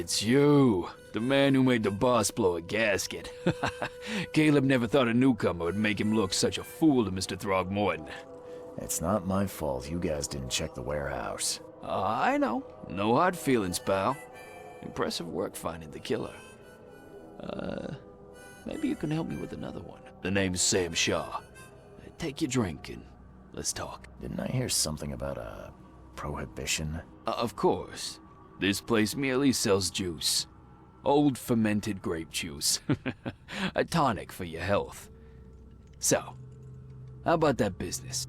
it's you. The man who made the boss blow a gasket. Caleb never thought a newcomer would make him look such a fool to Mr. Throgmorton. It's not my fault you guys didn't check the warehouse. I know. No hard feelings, pal. Impressive work finding the killer. Maybe you can help me with another one. The name's Sam Shaw. Take your drink and let's talk. Didn't I hear something about a prohibition? Of course. This place merely sells juice. Old fermented grape juice. A tonic for your health. So, how about that business?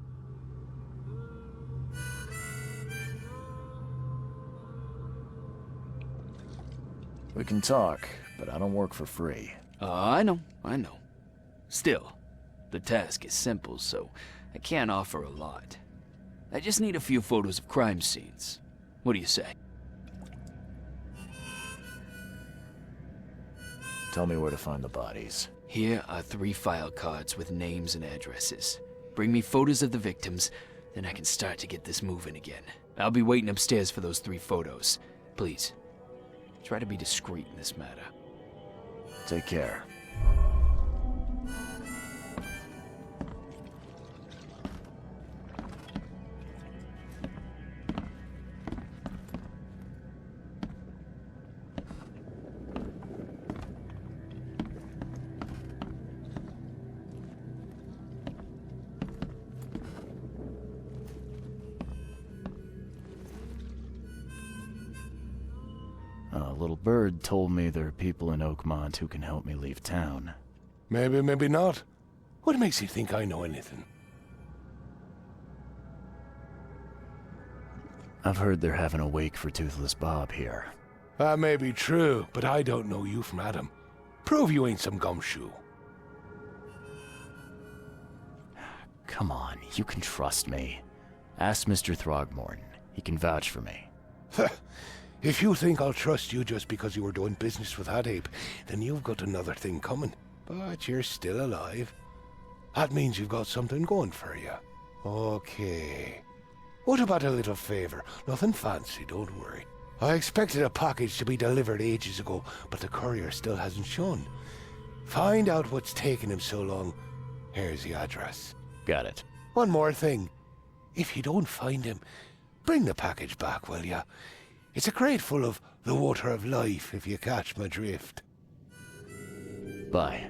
We can talk, but I don't work for free. I know. Still, the task is simple, so I can't offer a lot. I just need a few photos of crime scenes. What do you say? Tell me where to find the bodies. Here are 3 file cards with names and addresses. Bring me photos of the victims, then I can start to get this moving again. I'll be waiting upstairs for those 3 photos. Please, try to be discreet in this matter. Take care. A little bird told me there are people in Oakmont who can help me leave town. Maybe, maybe not. What makes you think I know anything? I've heard they're having a wake for Toothless Bob here. That may be true, but I don't know you from Adam. Prove you ain't some gumshoe. Come on, you can trust me. Ask Mr. Throgmorton. He can vouch for me. If you think I'll trust you just because you were doing business with that ape, then you've got another thing coming. But you're still alive. That means you've got something going for you. Okay. What about a little favor? Nothing fancy, don't worry. I expected a package to be delivered ages ago, but the courier still hasn't shown. Find out what's taking him so long. Here's the address. Got it. One more thing. If you don't find him, bring the package back, will ya? It's a crate full of the water of life, if you catch my drift. Bye.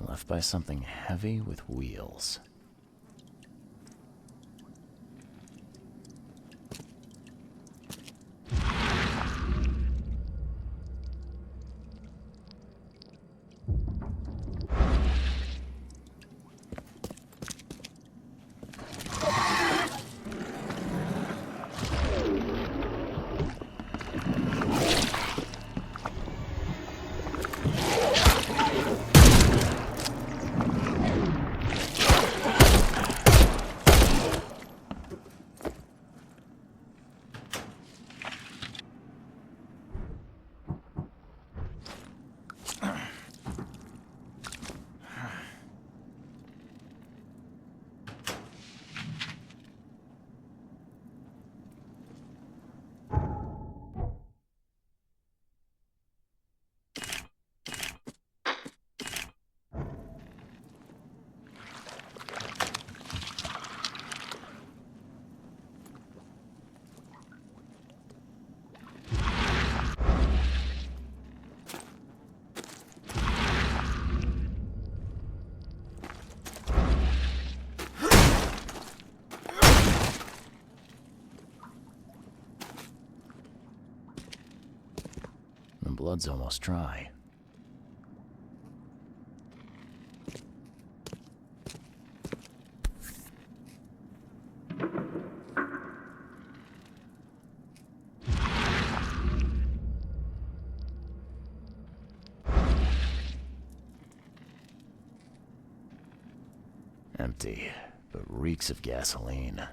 Left by something heavy with wheels. The blood's almost dry. Empty, but reeks of gasoline.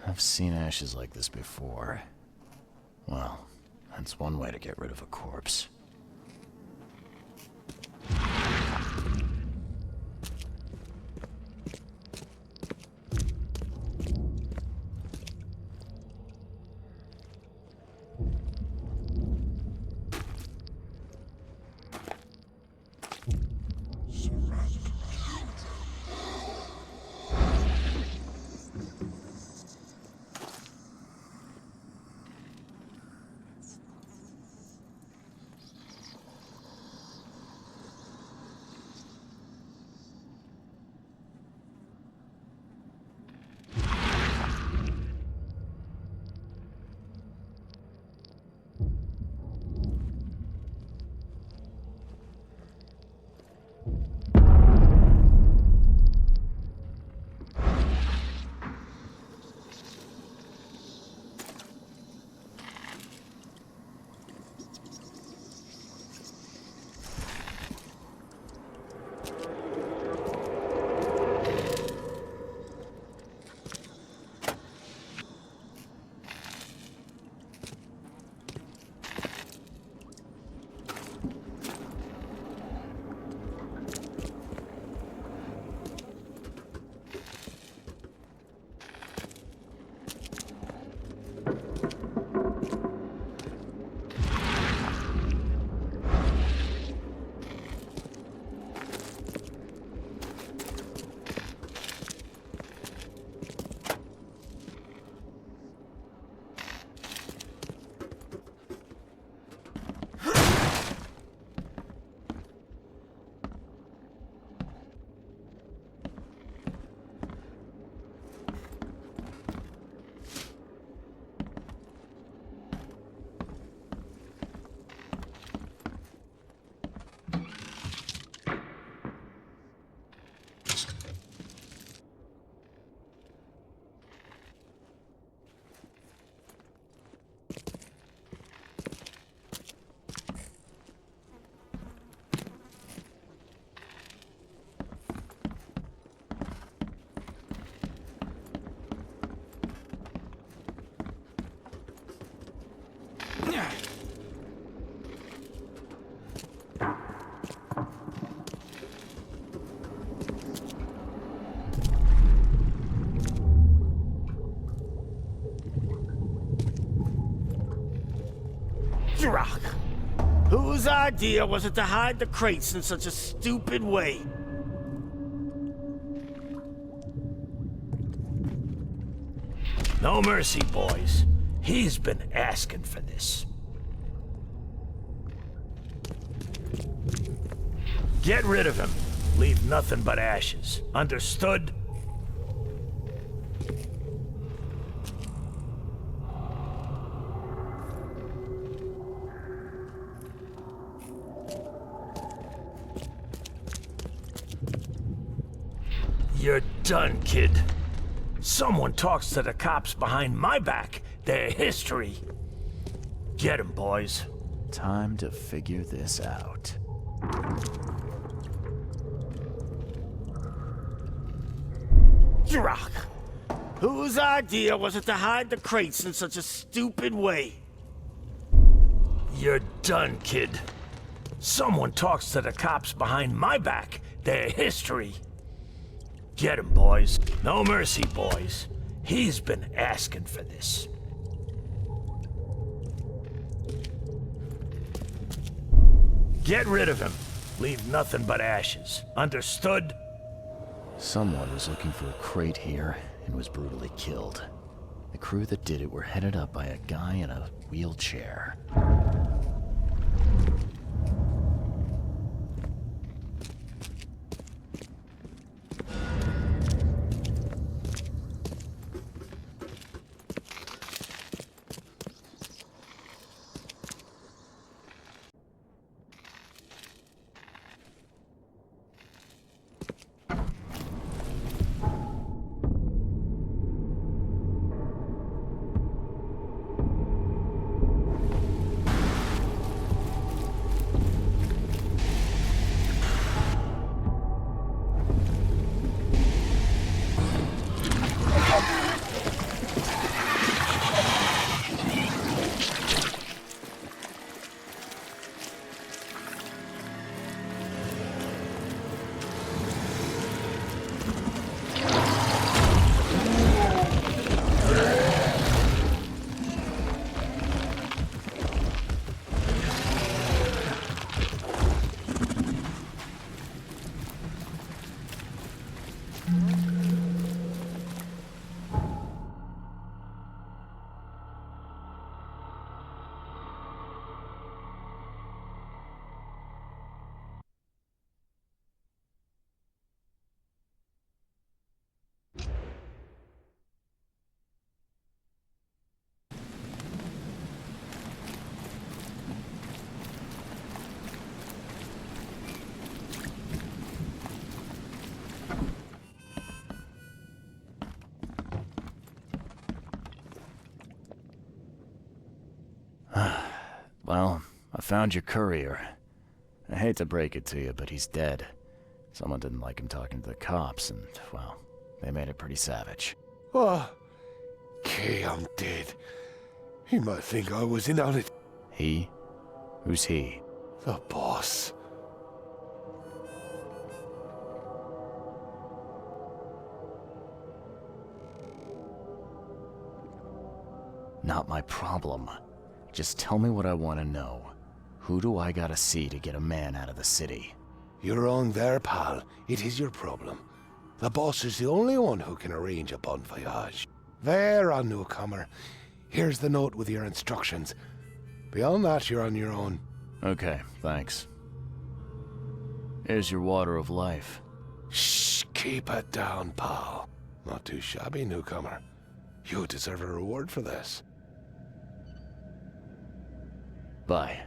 I've seen ashes like this before. Well, that's one way to get rid of a corpse. Whose idea was it to hide the crates in such a stupid way? No mercy, boys. He's been asking for this. Get rid of him. Leave nothing but ashes. Understood? You're done, kid. Someone talks to the cops behind my back. Their history. Get him, boys. Time to figure this out. Drock. Whose idea was it to hide the crates in such a stupid way? You're done, kid. Someone talks to the cops behind my back. Their history. Get him, boys. No mercy, boys. He's been asking for this. Get rid of him. Leave nothing but ashes. Understood? Someone was looking for a crate here and was brutally killed. The crew that did it were headed up by a guy in a wheelchair. Well, I found your courier. I hate to break it to you, but he's dead. Someone didn't like him talking to the cops, and, well, they made it pretty savage. Oh, Kay, I'm dead. He might think I was in on it. He? Who's he? The boss. Not my problem. Just tell me what I want to know. Who do I gotta see to get a man out of the city? You're wrong there, pal. It is your problem. The boss is the only one who can arrange a bon voyage. There, on newcomer. Here's the note with your instructions. Beyond that, you're on your own. Okay, thanks. Here's your water of life. Shh, keep it down, pal. Not too shabby, newcomer. You deserve a reward for this. Bye.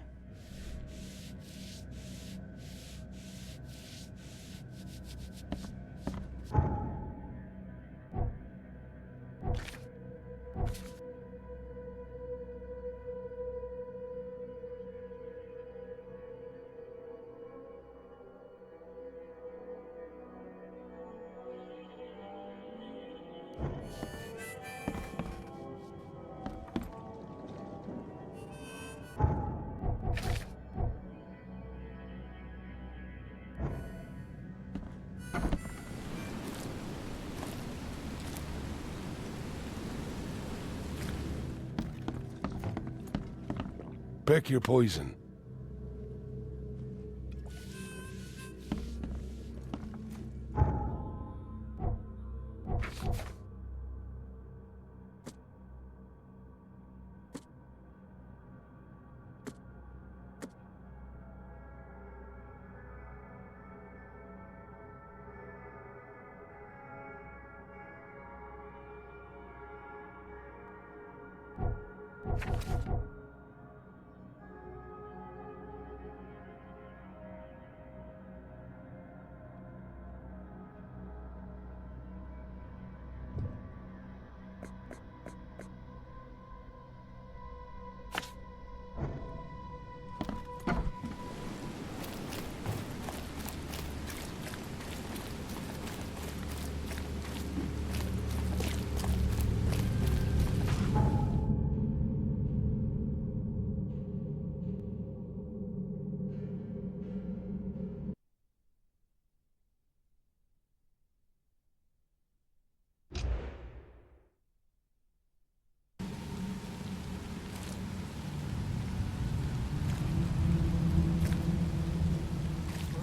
Pick your poison.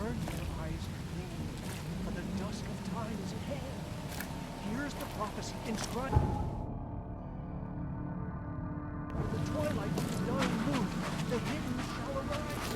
Burn your eyes clean, for the dusk of time is at hand. Here's the prophecy inscribed. With the twilight of the dying moon, the hidden shall arise.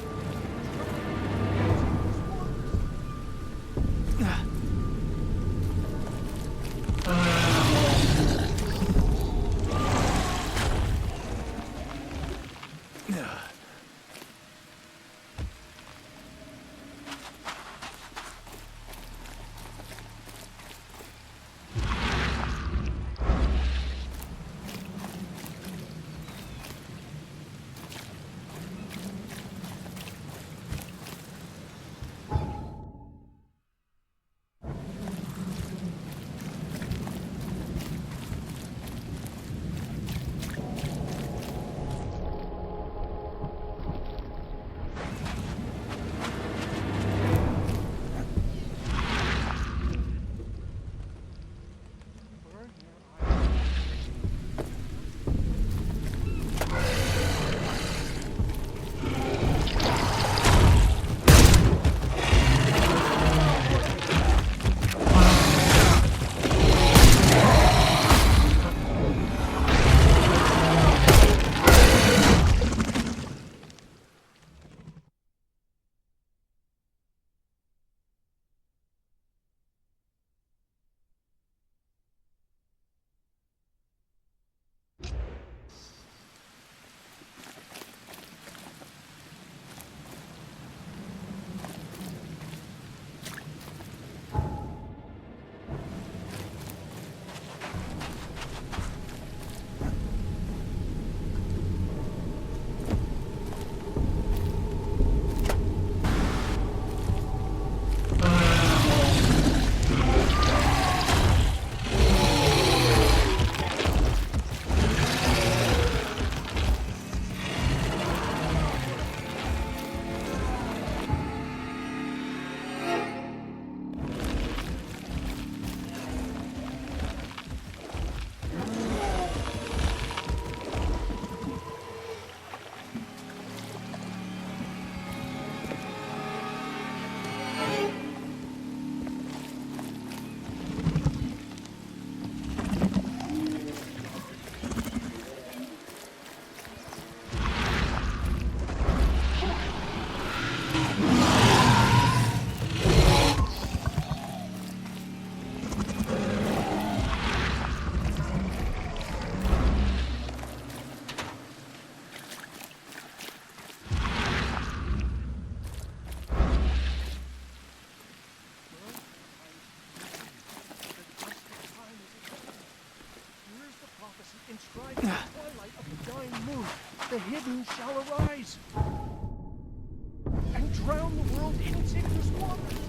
Inscribed in the twilight of the dying moon, the hidden shall arise and drown the world in its ignis waters.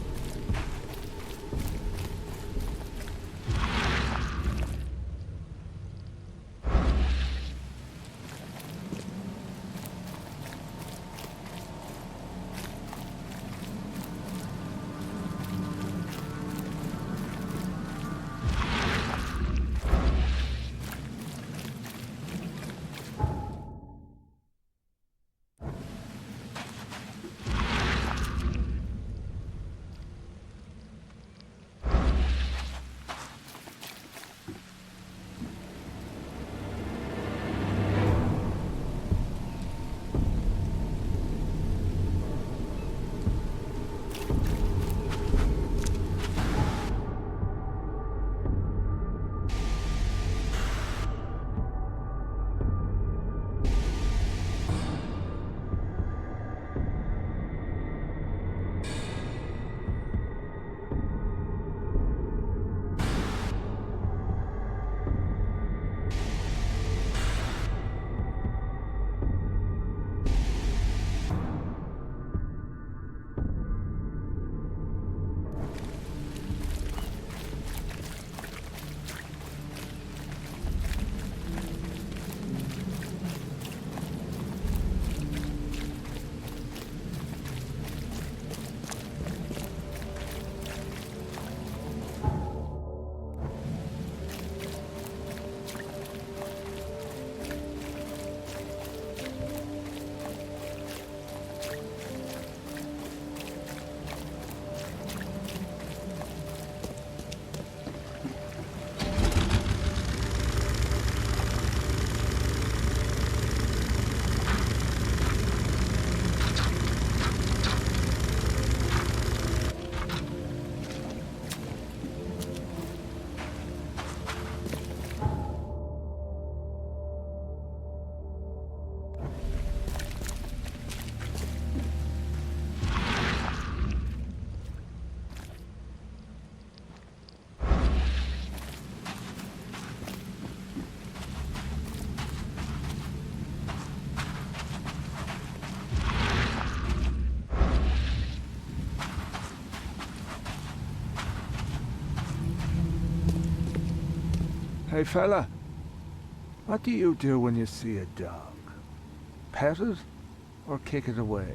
Hey fella, what do you do when you see a dog? Pet it or kick it away?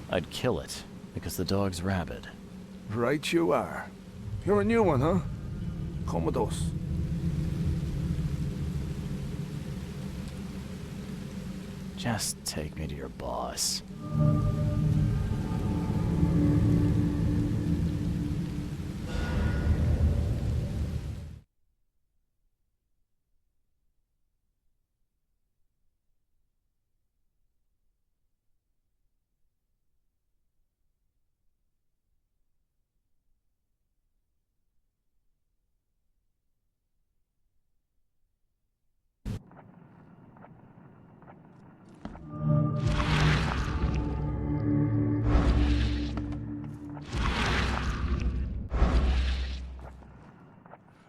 I'd kill it, because the dog's rabid. Right you are. You're a new one, huh? Come with us. Just take me to your boss.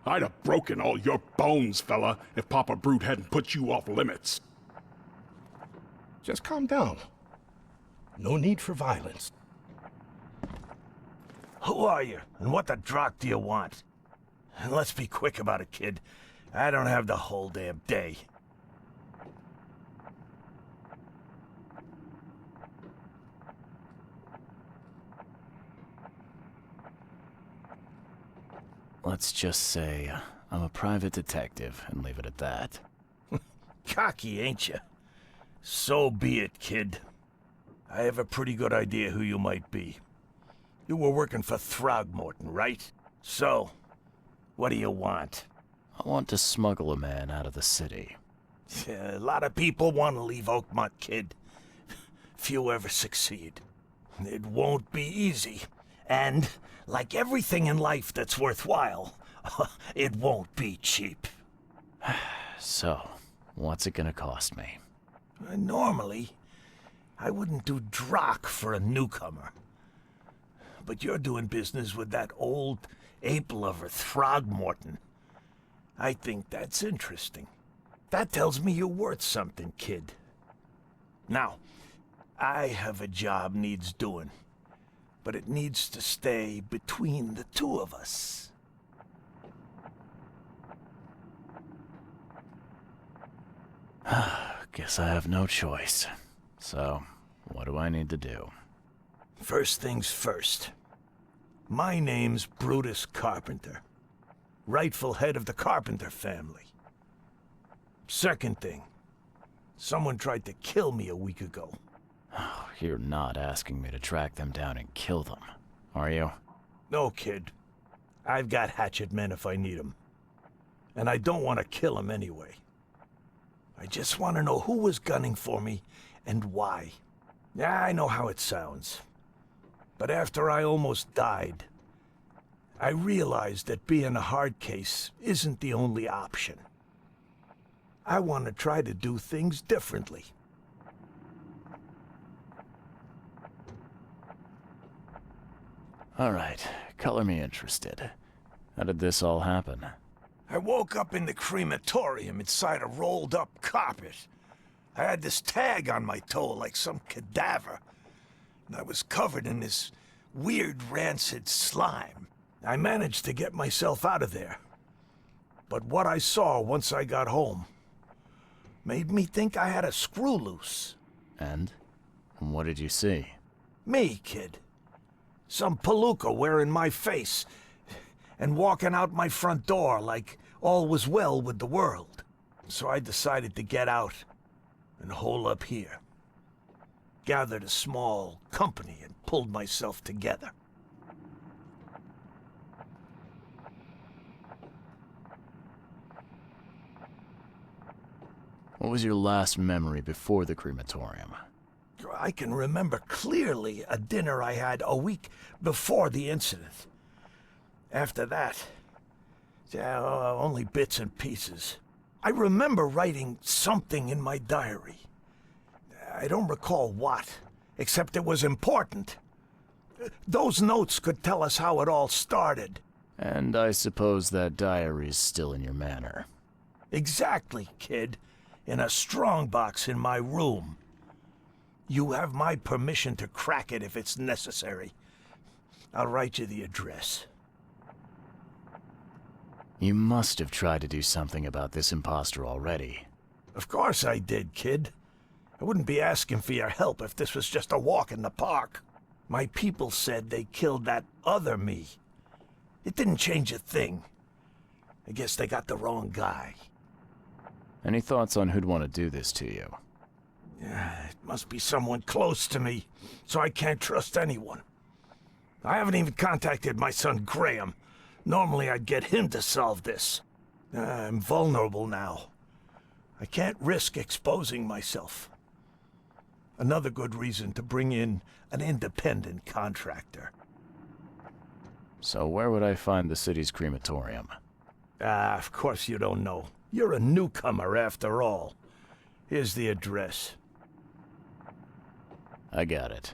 I'd have broken all your bones, fella, if Papa Brute hadn't put you off limits. Just calm down. No need for violence. Who are you, and what the drock do you want? And let's be quick about it, kid. I don't have the whole damn day. Let's just say I'm a private detective and leave it at that. Cocky, ain't you? So be it, kid. I have a pretty good idea who you might be. You were working for Throgmorton, right? So, what do you want? I want to smuggle a man out of the city. A lot of people want to leave Oakmont, kid. Few ever succeed. It won't be easy. And, like everything in life that's worthwhile, it won't be cheap. So, what's it gonna cost me? Normally, I wouldn't do drock for a newcomer. But you're doing business with that old ape-lover Throgmorton. I think that's interesting. That tells me you're worth something, kid. Now, I have a job needs doing, but it needs to stay between the two of us. Guess I have no choice. So, what do I need to do? First things first. My name's Brutus Carpenter, rightful head of the Carpenter family. Second thing, someone tried to kill me a week ago. Oh, you're not asking me to track them down and kill them, are you? No, kid. I've got hatchet men if I need them. And I don't want to kill them anyway. I just want to know who was gunning for me and why. Yeah, I know how it sounds. But after I almost died, I realized that being a hard case isn't the only option. I want to try to do things differently. Alright, color me interested. How did this all happen? I woke up in the crematorium inside a rolled-up carpet. I had this tag on my toe like some cadaver, and I was covered in this weird rancid slime. I managed to get myself out of there. But what I saw once I got home made me think I had a screw loose. And? What did you see? Me, kid. Some palooka wearing my face and walking out my front door like all was well with the world. So I decided to get out and hole up here. Gathered a small company and pulled myself together. What was your last memory before the crematorium? I can remember clearly a dinner I had a week before the incident. After that, only bits and pieces. I remember writing something in my diary. I don't recall what, except it was important. Those notes could tell us how it all started. And I suppose that diary's still in your manor. Exactly, kid. In a strongbox in my room. You have my permission to crack it if it's necessary. I'll write you the address. You must have tried to do something about this imposter already. Of course I did, kid. I wouldn't be asking for your help if this was just a walk in the park. My people said they killed that other me. It didn't change a thing. I guess they got the wrong guy. Any thoughts on who'd want to do this to you? It must be someone close to me, so I can't trust anyone. I haven't even contacted my son Graham. Normally I'd get him to solve this. I'm vulnerable now. I can't risk exposing myself. Another good reason to bring in an independent contractor. So where would I find the city's crematorium? Of course you don't know. You're a newcomer after all. Here's the address. I got it.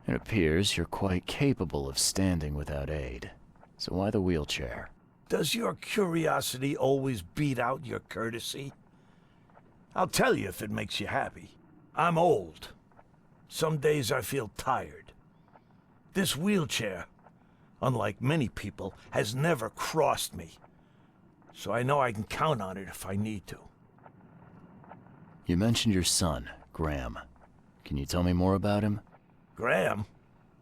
It appears you're quite capable of standing without aid. So why the wheelchair? Does your curiosity always beat out your courtesy? I'll tell you if it makes you happy. I'm old. Some days I feel tired. This wheelchair, unlike many people, has never crossed me. So I know I can count on it if I need to. You mentioned your son, Graham. Can you tell me more about him? Graham?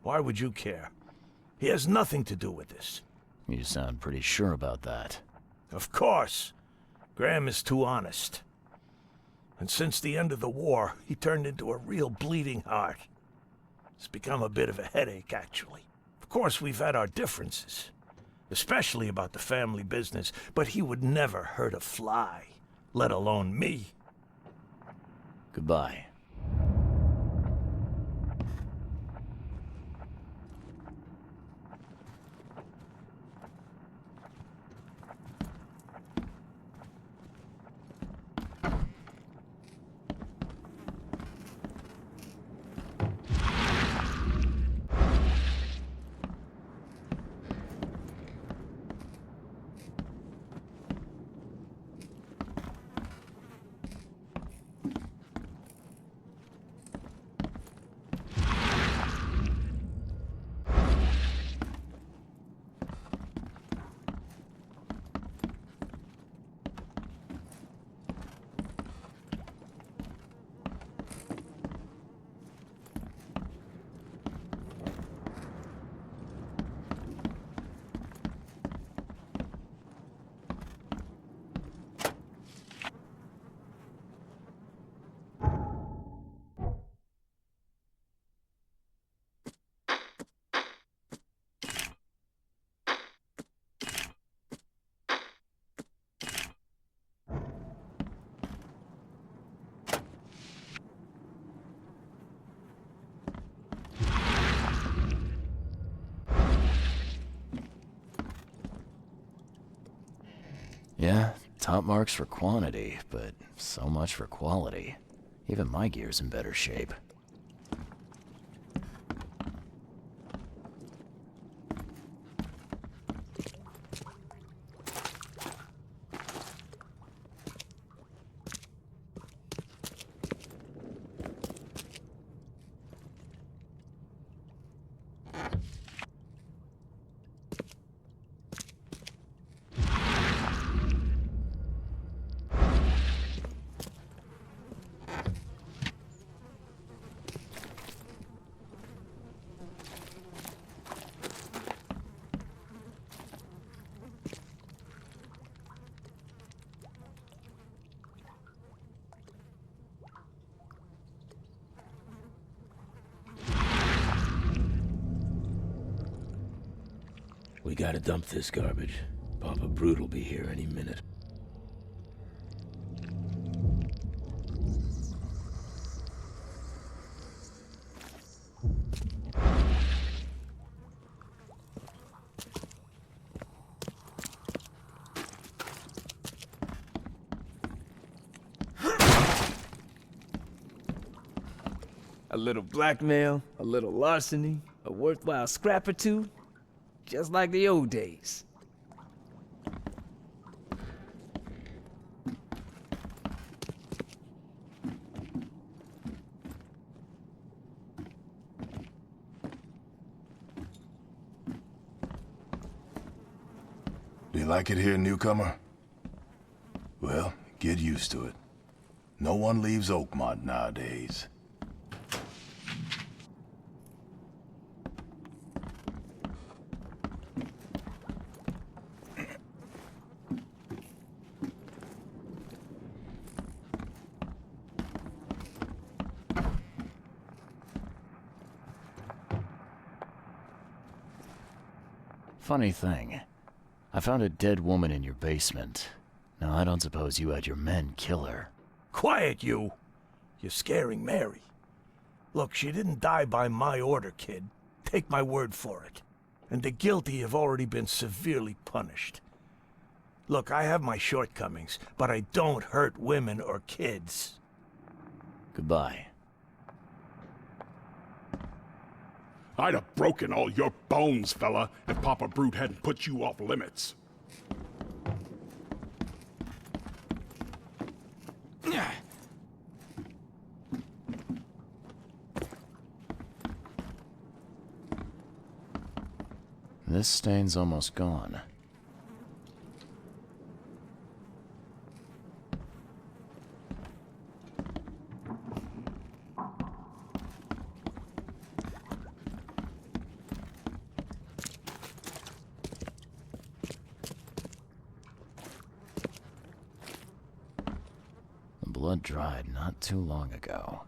Why would you care? He has nothing to do with this. You sound pretty sure about that. Of course. Graham is too honest. And since the end of the war, he turned into a real bleeding heart. It's become a bit of a headache, actually. Of course, we've had our differences, especially about the family business, but he would never hurt a fly, let alone me. Goodbye. Yeah, top marks for quantity, but so much for quality. Even my gear's in better shape. We gotta dump this garbage. Papa Brute will be here any minute. A little blackmail, a little larceny, a worthwhile scrap or two, just like the old days. like it here, newcomer? Well, get used to it. No one leaves Oakmont nowadays. Funny thing, I found a dead woman in your basement. Now, I don't suppose you had your men kill her. Quiet, you! You're scaring Mary. Look, she didn't die by my order, kid. Take my word for it. And the guilty have already been severely punished. Look, I have my shortcomings, but I don't hurt women or kids. Goodbye. I'd have broken all your bones, fella, if Papa Brute hadn't put you off limits. This stain's almost gone. The blood dried not too long ago.